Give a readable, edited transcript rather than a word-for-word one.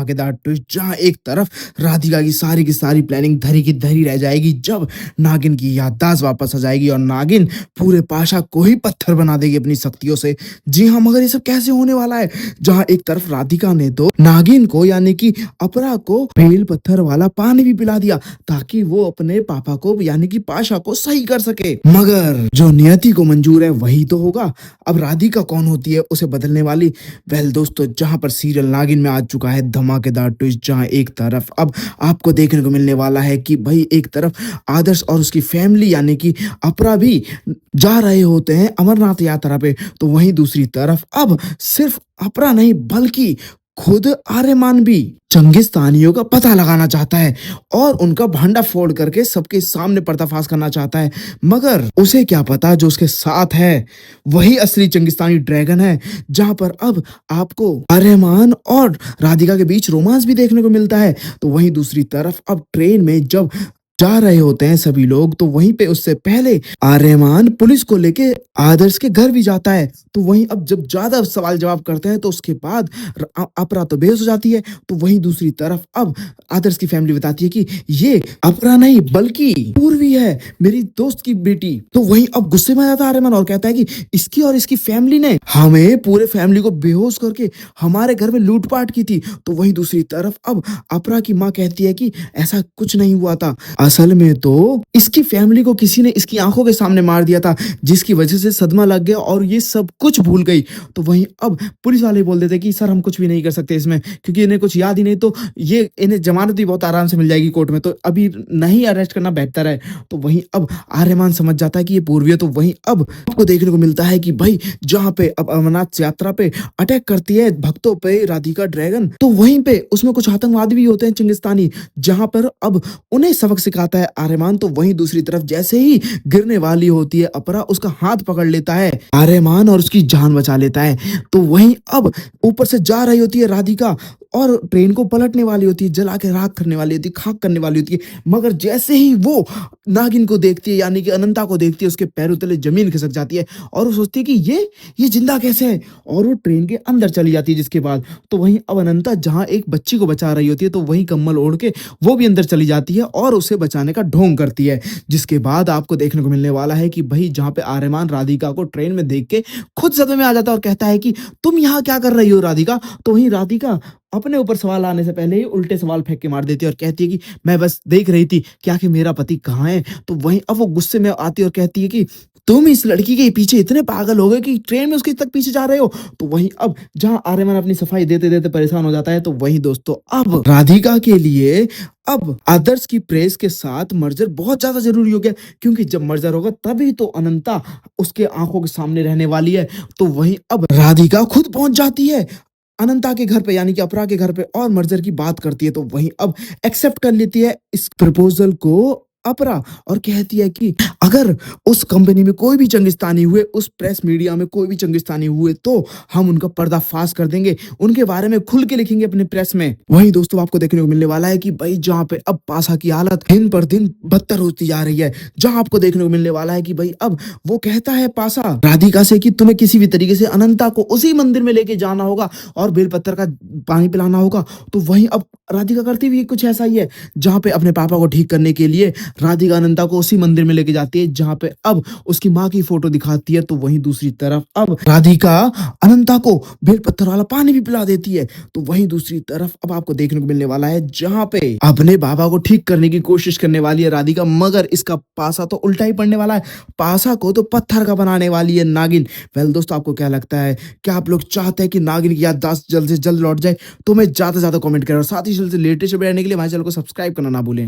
धमाकेदार ट्विस्ट जहाँ एक तरफ राधिका की सारी प्लानिंग धरी की धरी रह जाएगी जब नागिन की याददाश्त वापस आ जाएगी और नागिन पूरे पाशा को ही पत्थर बना देगी अपनी शक्तियों से। जी हाँ, मगर ये सब कैसे होने वाला है? जहाँ एक तरफ राधिका ने तो नागिन को यानी कि अपरा को बेल पत्थर वाला पानी भी पिला दिया ताकि वो अपने पापा को यानी कि पाशा को सही कर सके, मगर जो नियति को मंजूर है वही तो होगा। अब राधिका कौन होती है उसे बदलने वाली? वेल दोस्तों, जहां पर सीरियल नागिन में आ चुका है धमाकेदार ट्विस्ट, जहां एक तरफ अब आपको देखने को मिलने वाला है कि भाई एक तरफ आदर्श और उसकी फैमिली यानी कि अपरा भी जा रहे होते हैं अमरनाथ यात्रा पे, तो वहीं दूसरी तरफ अब सिर्फ अपरा नहीं बल्कि खुद आर्यमान भी चंगिस्तानियों का पता लगाना चाहता है और उनका भांडा फोड़ करके सबके सामने पर्दाफाश करना चाहता है, मगर उसे क्या पता जो उसके साथ है वही असली चंगिस्तानी ड्रैगन है। जहां पर अब आपको आर्यमान और राधिका के बीच रोमांस भी देखने को मिलता है, तो वहीं दूसरी तरफ अब ट्रेन में जब जा रहे होते हैं सभी लोग, तो वहीं पे उससे पहले आर्यमान पुलिस को लेके आदर्श के घर भी जाता है। तो वहीं अब जब ज्यादा सवाल जवाब करते हैं तो उसके बाद अपरा तो बेहोश हो जाती है। तो वहीं दूसरी तरफ अब आदर्श की फैमिली बताती है कि ये अपरा नहीं बल्कि पूर्वी है, मेरी दोस्त की बेटी। तो वहीं अब गुस्से में आ जाता है आर्यमान और कहता है कि इसकी और इसकी फैमिली ने हमें पूरे फैमिली को बेहोश करके हमारे घर में लूटपाट की थी। तो वहीं दूसरी तरफ अब अपरा की माँ कहती है कि ऐसा कुछ नहीं हुआ था, असल में तो इसकी फैमिली को किसी ने इसकी आंखों के सामने मार दिया था जिसकी वजह से सदमा लग गया और ये सब कुछ भूल गई। तो वहीं अब पुलिस वाले बोल देते कि सर हम कुछ भी नहीं कर सकते इसमें, क्योंकि इन्हें कुछ याद ही नहीं, तो ये इन्हें जमानत भी बहुत आराम से मिल जाएगी कोर्ट में, तो अभी नहीं अरेस्ट करना बेहतर है। तो वहीं अब आर्यमान समझ जाता है कि ये पूर्वी है। तो वहीं अब आपको देखने को मिलता है कि भाई जहाँ पे अब अमरनाथ यात्रा पे अटैक करती है भक्तों पे राधिका ड्रैगन, तो वहीं पे उसमें कुछ आतंकवादी भी होते हैं चंगिस्तानी, जहां पर अब उन्हें सबक सिखाता है आर्यमान। तो वहीं दूसरी तरफ जैसे ही गिरने वाली होती है अपरा, उसका हाथ पकड़ लेता है आर्यमान और उसकी जान बचा लेता है। तो वहीं अब ऊपर से जा रही होती है राधिका और ट्रेन को पलटने वाली होती है, जला के राख करने वाली होती है, खाक करने वाली होती है, मगर जैसे ही वो नागिन को देखती है यानी कि अनंता को देखती है, उसके पैरों तले जमीन खिसक जाती है और वो सोचती है कि ये जिंदा कैसे है, और वो ट्रेन के अंदर चली जाती है। जिसके बाद तो वहीं अब अनंता जहां एक बच्ची को बचा रही होती है, तो वहीं कम्बल ओढ़ के वो भी अंदर चली जाती है और उसे बचाने का ढोंग करती है। जिसके बाद आपको देखने को मिलने वाला है कि भाई जहां पे आर्यमान राधिका को ट्रेन में देख के खुद सदमे में आ जाता है और कहता है कि तुम यहाँ क्या कर रही हो राधिका? तो वहीं राधिका अपने ऊपर सवाल आने से पहले ही उल्टे सवाल फेंक के मार देती है और कहती है कि मैं बस देख रही थी क्या कि मेरा पति कहाँ है। तो वहीं अब वो गुस्से में आती है और कहती है कि तुम इस लड़की के पीछे इतने पागल हो गए कि ट्रेन में उसके तक पीछे जा रहे हो। तो वहीं अब जहां आर्यमान अपनी सफाई देते देते परेशान हो जाता है, तो वहीं दोस्तों अब राधिका के लिए अब आदर्श की प्रेस के साथ मर्जर बहुत ज्यादा जरूरी हो गया, क्योंकि जब मर्जर होगा तभी तो अनंता उसके आंखों के सामने रहने वाली है। तो वहीं अब राधिका खुद पहुंच जाती है अनंता के घर पे यानी कि अपरा के घर पे और मर्जर की बात करती है। तो वहीं अब एक्सेप्ट कर लेती है इस प्रपोजल को अपरा और कहती है कि अगर उस कंपनी में कोई भी चंगिस्तानी हुए, उस प्रेस मीडिया में कोई भी चंगिस्तानी हुए, तो हम उनका पर्दाफाश कर देंगे, उनके बारे में खुल के लिखेंगे अपने प्रेस में। वहीं दोस्तों आपको देखने को मिलने वाला है कि भाई जहां पे अब पाशा की हालत दिन पर दिन बदतर होती जा रही है, जहां आपको देखने को मिलने वाला है कि भाई अब वो कहता है पाशा राधिका से कि तुम्हें किसी भी तरीके से अनंता को उसी मंदिर में लेके जाना होगा और बेलपत्थर का पानी पिलाना होगा। तो वहीं अब राधिका करती भी कुछ ऐसा ही है, जहां पे अपने पापा को ठीक करने के लिए राधिका अनंता को उसी मंदिर में लेके जाती है जहां पे अब उसकी माँ की फोटो दिखाती है। तो वहीं दूसरी तरफ अब राधिका अनंता को बेलपत्थर वाला पानी भी पिला देती है। तो वहीं दूसरी तरफ अब आपको देखने को मिलने वाला है जहां पे अपने बाबा को ठीक करने की कोशिश करने वाली है राधिका, मगर इसका पासा तो उल्टा ही पड़ने वाला है, पासा को तो पत्थर का बनाने वाली है नागिन। वेल दोस्तों आपको क्या लगता है, क्या आप लोग चाहते हैं कि नागिन की याददाश्त जल्द से जल्द लौट जाए? तो मैं ज्यादा से ज्यादा कमेंट करें और साथ ही जल्द से लेटेस्ट अपडेट रहने के लिए हमारे चैनल को सब्सक्राइब करना ना भूलें।